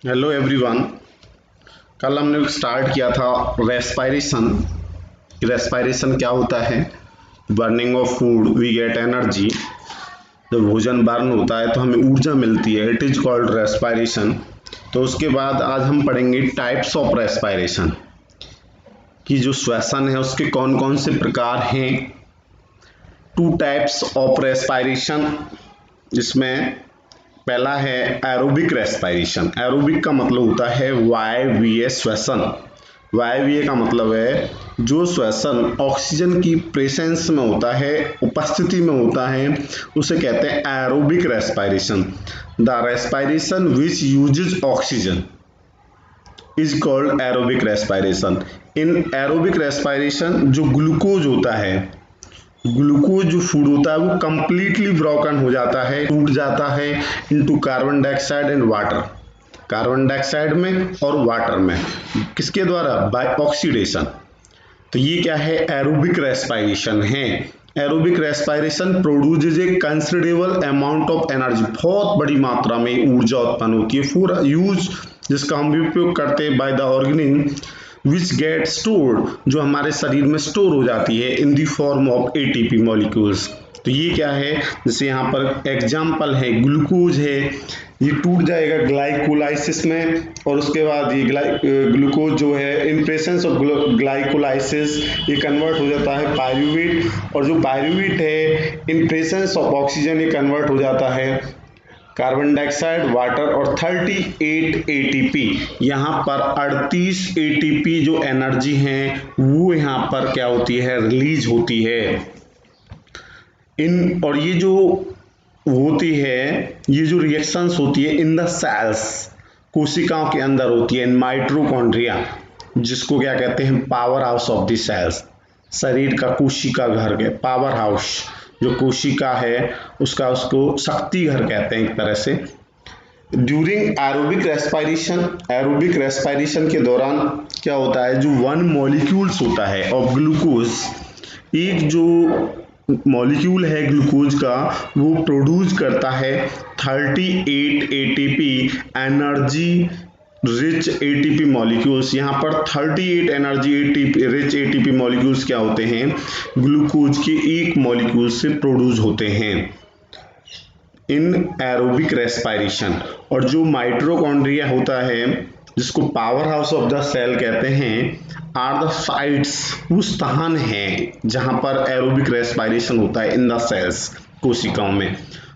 Hello everyone. कल हमने start किया था रेस्पायरेशन। रेस्पायरेशन क्या होता है? Burning of food we get energy. जब भोजन बर्न होता है तो हमें ऊर्जा मिलती है, इट इज कॉल्ड रेस्पायरेशन। तो उसके बाद आज हम पढ़ेंगे टाइप्स ऑफ रेस्पायरेशन कि जो श्वसन है उसके कौन कौन से प्रकार हैं। टू टाइप्स ऑफ रेस्पायरेशन, जिसमें पहला है एरोबिक रेस्पायरेशन। एरोबिक का मतलब होता है वायवीय श्वसन। वायवीय का मतलब है जो श्वसन ऑक्सीजन की प्रेजेंस में होता है, उपस्थिति में होता है, उसे कहते हैं aerobic respiration. The respiration which uses oxygen is called aerobic respiration. In aerobic respiration जो ग्लूकोज होता है, ग्लूकोज जो फूड होता है वो कंप्लीटली ब्रोकन हो जाता है, टूट जाता है into carbon dioxide and water. Carbon dioxide में और वाटर में, किसके द्वारा? By oxidation. तो ये क्या है? एरोबिक रेस्पायरेशन है। Aerobic respiration produces a considerable amount of energy, बहुत बड़ी मात्रा में ऊर्जा उत्पन्न होती है फॉर यूज, जिसका हम भी उपयोग करते हैं by the organism which get stored, जो हमारे शरीर में स्टोर हो जाती है in the form of ATP molecules. तो ये क्या है? जैसे यहाँ पर एग्जाम्पल है ग्लूकोज है, ये टूट जाएगा ग्लाइकोलाइसिस में, और उसके बाद ये ग्लूकोज जो है इन प्रेजेंस ऑफ ग्लाइकोलाइसिस ये कन्वर्ट हो जाता है पायरूवेट, और जो पायरूवेट है इन प्रेजेंस ऑफ ऑक्सीजन ये कन्वर्ट हो जाता है कार्बन डाइऑक्साइड, वाटर और 38 एटीपी। यहाँ पर 38 एटीपी जो एनर्जी है वो यहाँ पर क्या होती है? रिलीज होती है इन, और ये जो होती है, ये जो रिएक्शंस होती है इन द सेल्स, कोशिकाओं के अंदर होती है, इन माइटोकॉन्ड्रिया, जिसको क्या कहते हैं? Power house of the cells. शरीर का कोशिका घर के पावर हाउस, जो कोशिका है उसका, उसको शक्ति घर कहते हैं एक तरह से। During aerobic respiration, aerobic respiration के दौरान क्या होता है? जो वन मॉलिक्यूल्स होता है ऑफ ग्लूकोज, एक जो मॉलिक्यूल है ग्लूकोज का वो प्रोड्यूस करता है 38 ATP energy rich ATP molecules. यहाँ पर 38 energy ATP rich ATP molecules क्या होते हैं? ग्लूकोज के एक मॉलिक्यूल से प्रोड्यूस होते हैं इन एरोबिक रेस्पायरेशन। और जो माइटोकॉन्ड्रिया होता है, जिसको power house of the cell कहते हैं, आर द साइट्स, वो स्थान है जहां पर एरोबिक रेस्पायरेशन होता है इन द सेल्स, कोशिकाओं में।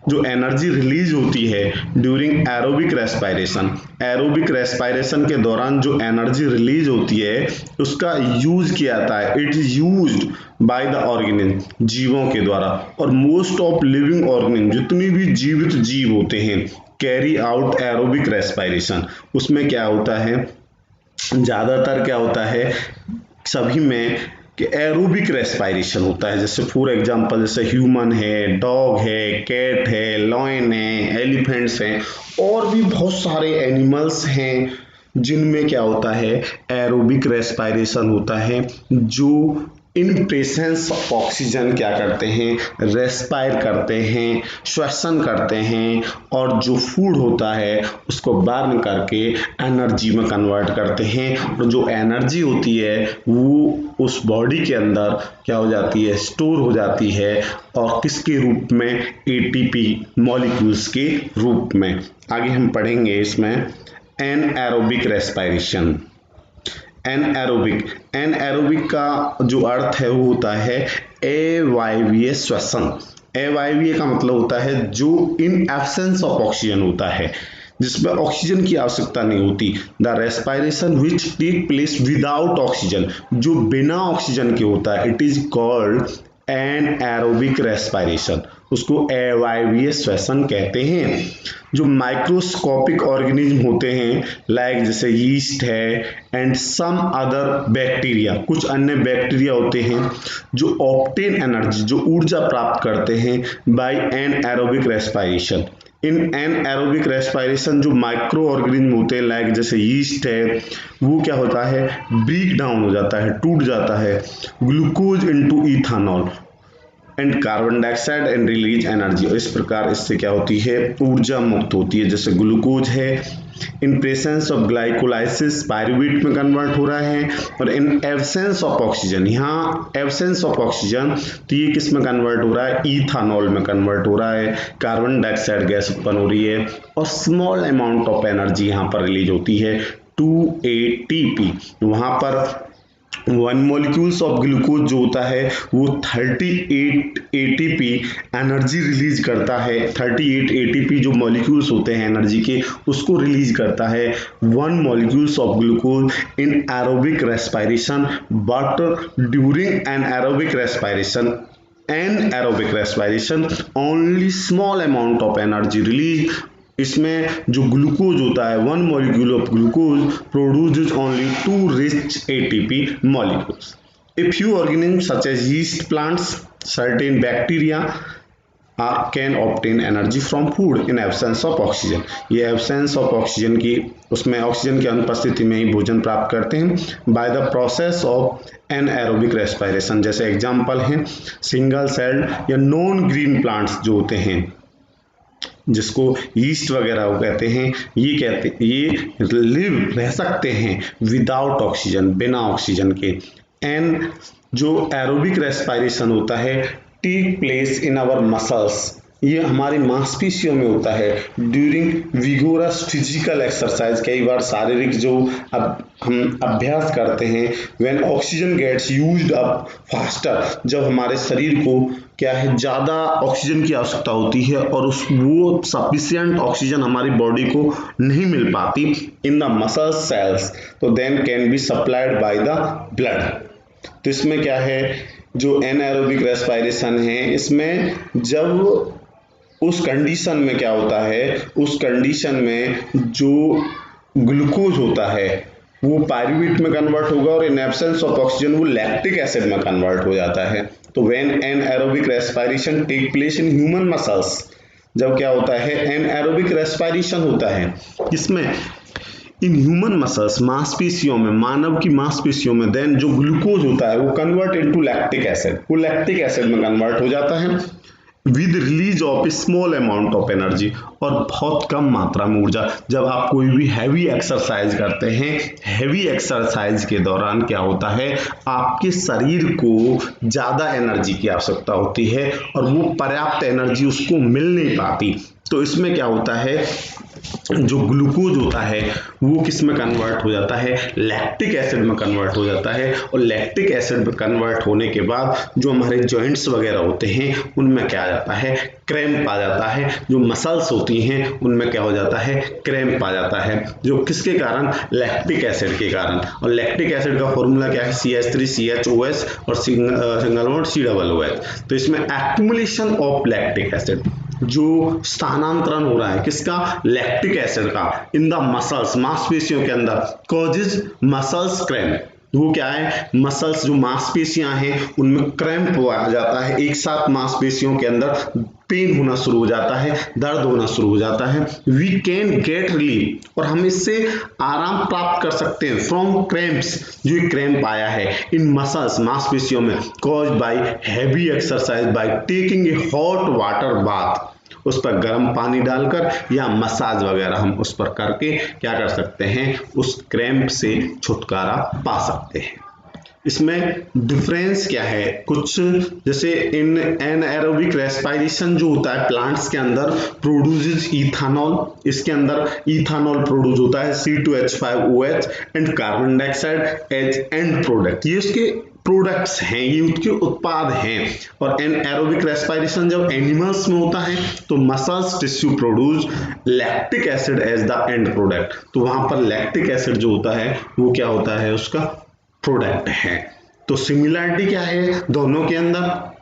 जो एनर्जी रिलीज होती है during aerobic respiration, aerobic respiration के दौरान जो एनर्जी रिलीज होती है उसका यूज किया जाता है, it is used by the organism, जीवों के द्वारा। और मोस्ट ऑफ लिविंग ऑर्गेनिज्म, जितनी भी जीवित जीव होते हैं, कैरी आउट एरोबिक रेस्पायरेशन। उसमें क्या होता है? ज्यादातर क्या होता है सभी में कि एरोबिक रेस्पायरेशन होता है। जैसे फॉर एग्जांपल, जैसे ह्यूमन है, डॉग है, कैट है, लॉयन है, एलिफेंट्स हैं, और भी बहुत सारे एनिमल्स हैं जिनमें क्या होता है? एरोबिक रेस्पायरेशन होता है, जो इन प्रेजेंस ऑफ ऑक्सीजन क्या करते हैं? रेस्पायर करते हैं, श्वसन करते हैं, और जो फूड होता है उसको बर्न करके एनर्जी में कन्वर्ट करते हैं। और जो एनर्जी होती है वो उस बॉडी के अंदर क्या हो जाती है? स्टोर हो जाती है, और किसके रूप में? एटीपी मॉलिक्यूल्स के रूप में। आगे हम पढ़ेंगे इसमें एनएरोबिक रेस्पायरेशन। एनएरोबिक का जो अर्थ है वो होता है अवायवीय श्वसन। अवायवीय का मतलब होता है जो इन एब्सेंस ऑफ ऑक्सीजन होता है, जिसमें ऑक्सीजन की आवश्यकता नहीं होती। The respiration which take place without oxygen, जो बिना ऑक्सीजन के होता है, it is called anaerobic respiration, उसको अवायवीय श्वसन कहते हैं। जो माइक्रोस्कोपिक ऑर्गेनिज्म होते हैं, लाइक जैसे यीस्ट है एंड सम अदर बैक्टीरिया, कुछ अन्य बैक्टीरिया होते हैं जो ऑब्टेन एनर्जी, जो ऊर्जा प्राप्त करते हैं बाय एनएरोबिक रेस्पायरेशन। इन एनएरोबिक रेस्पायरेशन जो माइक्रो ऑर्गेनिज्म होते हैं, लाइक जैसे यीस्ट है, वो क्या होता है? ब्रेक डाउन हो जाता है, टूट जाता है glucose into ethanol and carbon dioxide and release energy. और इस प्रकार इससे क्या होती है? ऊर्जा मुक्त होती है। जैसे ग्लूकोज है in presence of glycolysis pyruvate में कन्वर्ट हो रहा है, और इन एब्सेंस ऑफ ऑक्सीजन, यहाँ एब्सेंस ऑफ ऑक्सीजन तो ये किस में कन्वर्ट हो रहा है, इथानॉल में कन्वर्ट हो रहा है, कार्बन डाइऑक्साइड गैस उत्पन्न हो रही है, और स्मॉल अमाउंट ऑफ एनर्जी यहाँ पर रिलीज होती है 2 ATP। वहाँ पर 1 मॉलिक्यूल्स ऑफ ग्लूकोज जो होता है वो 38 ATP एनर्जी रिलीज करता है। 38 ATP जो मॉलिक्यूल्स होते हैं एनर्जी के, उसको रिलीज करता है 1 molecules of glucose in aerobic respiration, but during an aerobic respiration only small amount of energy release। इसमें जो ग्लूकोज होता है 1 molecule of glucose produces only 2 rich ATP molecules. A few organism such as yeast plants, certain bacteria can obtain energy from food in absence of oxygen. ये absence of oxygen की, उसमें oxygen की अनुपस्थिति में ही भोजन प्राप्त करते हैं by the process of anaerobic respiration. जैसे एग्जांपल हैं सिंगल सेल्ड या नॉन ग्रीन प्लांट्स जो होते हैं, जिसको यीस्ट वगैरह कहते हैं, ये लिव रह सकते हैं विदाउट ऑक्सीजन, बिना ऑक्सीजन के। एंड जो एरोबिक रेस्पिरेशन होता है take place in our muscles, ये हमारी मांसपेशियों में होता है ड्यूरिंग विगोरस फिजिकल एक्सरसाइज। कई बार शारीरिक जो हम अभ्यास करते हैं, when oxygen gets used up faster, जब हमारे शरीर को क्या है ज़्यादा ऑक्सीजन की आवश्यकता होती है और वो सफिशिएंट ऑक्सीजन हमारी बॉडी को नहीं मिल पाती इन द मसल सेल्स, तो then can be supplied by the blood. तो इसमें क्या है, जो एनएरोबिक रेस्पिरेशन है, इसमें जब उस कंडीशन में क्या होता है, उस कंडीशन में जो ग्लूकोज होता है वो पायरूवेट में कन्वर्ट होगा और इन एब्सेंस ऑफ ऑक्सीजन वो लैक्टिक एसिड में कन्वर्ट हो जाता है। तो when anaerobic respiration take place in human muscles, जब क्या होता है एनएरोबिक रेस्पिरेशन होता है, इसमें इन ह्यूमन मसल्स, मांसपेशियों में, मानव की मांसपेशियों में, देन जो ग्लूकोज होता है वो कन्वर्ट इनटू लैक्टिक एसिड, वो लैक्टिक एसिड में कन्वर्ट हो जाता है with release of small amount of energy, और बहुत कम मात्रा में ऊर्जा। जब आप कोई भी हैवी एक्सरसाइज करते हैं, हैवी एक्सरसाइज के दौरान क्या होता है, आपके शरीर को ज़्यादा एनर्जी की आवश्यकता होती है और वो पर्याप्त एनर्जी उसको मिल नहीं पाती। तो इसमें क्या होता है, जो ग्लूकोज होता है वो किस में कन्वर्ट हो जाता है, लैक्टिक एसिड में कन्वर्ट हो जाता है, और लैक्टिक एसिड में कन्वर्ट होने के बाद जो हमारे जॉइंट्स वगैरह होते हैं उनमें क्या आ जाता है, क्रैम्प आ जाता है। जो मसल्स होती हैं उनमें क्या हो जाता है, क्रैम्प आ जाता है, जो किसके कारण, लैक्टिक एसिड के कारण। और लैक्टिक एसिड का फॉर्मूला क्या है, CH3CHOS और सिंगल बॉन्ड COOH। तो इसमें एक्युमुलेशन ऑफ लैक्टिक एसिड, जो स्थानांतरण हो रहा है किसका, लैक्टिक एसिड का, इन द मसल्स, मांसपेशियों के अंदर, कॉजेज मसल्स क्रैम्प। वो क्या है, मसल्स जो मांसपेशियां हैं उनमें क्रैम्प आ जाता है, एक साथ मांसपेशियों के अंदर पेन होना शुरू हो जाता है, दर्द होना शुरू हो जाता है। वी कैन गेट रिलीफ, और हम इससे आराम प्राप्त कर सकते हैं फ्रॉम क्रैम्प्स, जो क्रैम्प आया है इन मसल्स, मांसपेशियों में, cause by heavy exercise by taking a hot water bath, उस पर गर्म पानी डालकर या मसाज वगैरह हम उस पर करके क्या कर सकते हैं, उस क्रैम्प से छुटकारा पा सकते हैं। इसमें डिफरेंस क्या है, कुछ जैसे इन एनएरोबिक रेस्पिरेशन जो होता है प्लांट्स के अंदर प्रोड्यूसेस इथानॉल, इसके अंदर इथानॉल प्रोड्यूस होता है C2H5OH and carbon dioxide as end product, ये उसके प्रोडक्ट्स हैं, ये उसके उत्पाद हैं। और एनएरोबिक रेस्पिरेशन जब एनिमल्स में होता है तो muscles tissue produce lactic acid as the end product, तो वहां पर लैक्टिक एसिड जो होता है वो क्या होता है, उसका प्रोडक्ट है। तो सिमिलरिटी क्या है दोनों के अंदर,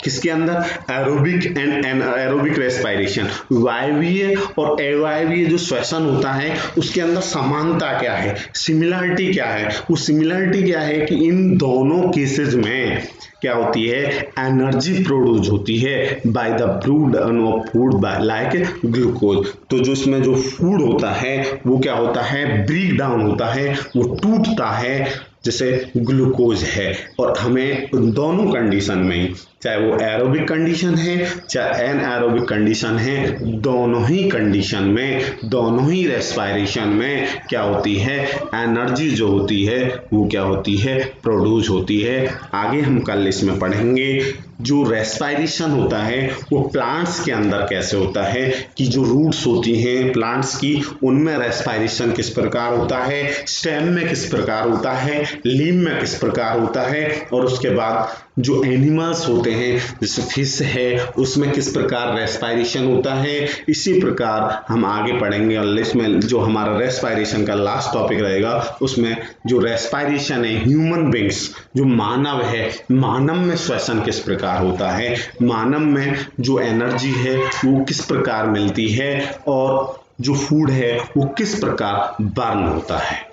किसके अंदर, एरोबिक एंड एनाएरोबिक रेस्पिरेशन, वायवीय और अवायवीय जो श्वसन होता है उसके अंदर समानता क्या है, सिमिलरिटी क्या है। वो सिमिलरिटी क्या है कि इन दोनों केसेस में क्या होती है, एनर्जी प्रोड्यूस होती है by the breakdown of food by like glucose. तो जो इसमें जो फूड होता है वो क्या होता है, ब्रेक डाउन होता है, वो टूटता है जैसे ग्लूकोज है, और हमें दोनों कंडीशन में, चाहे वो एरोबिक कंडीशन है चाहे एनएरोबिक कंडीशन है, दोनों ही कंडीशन में, दोनों ही रेस्पायरेशन में क्या होती है, एनर्जी जो होती है वो क्या होती है, प्रोड्यूस होती है। आगे हम कल इसमें पढ़ेंगे जो रेस्पायरेशन होता है वो प्लांट्स के अंदर कैसे होता है, कि जो रूट्स होती हैं प्लांट्स की, उनमें रेस्पायरेशन किस प्रकार होता है, स्टेम में किस प्रकार होता है, लीफ में किस प्रकार होता है, और उसके बाद जो एनिमल्स होते हैं जैसे फिश है उसमें किस प्रकार रेस्पायरेशन होता है। इसी प्रकार हम आगे पढ़ेंगे और इसमें जो हमारा रेस्पायरेशन का लास्ट टॉपिक रहेगा उसमें जो रेस्पायरेशन है ह्यूमन बींग्स, जो मानव है, मानव में श्वसन किस प्रकार होता है, मानव में जो एनर्जी है वो किस प्रकार मिलती है, और जो फूड है वो किस प्रकार बर्न होता है।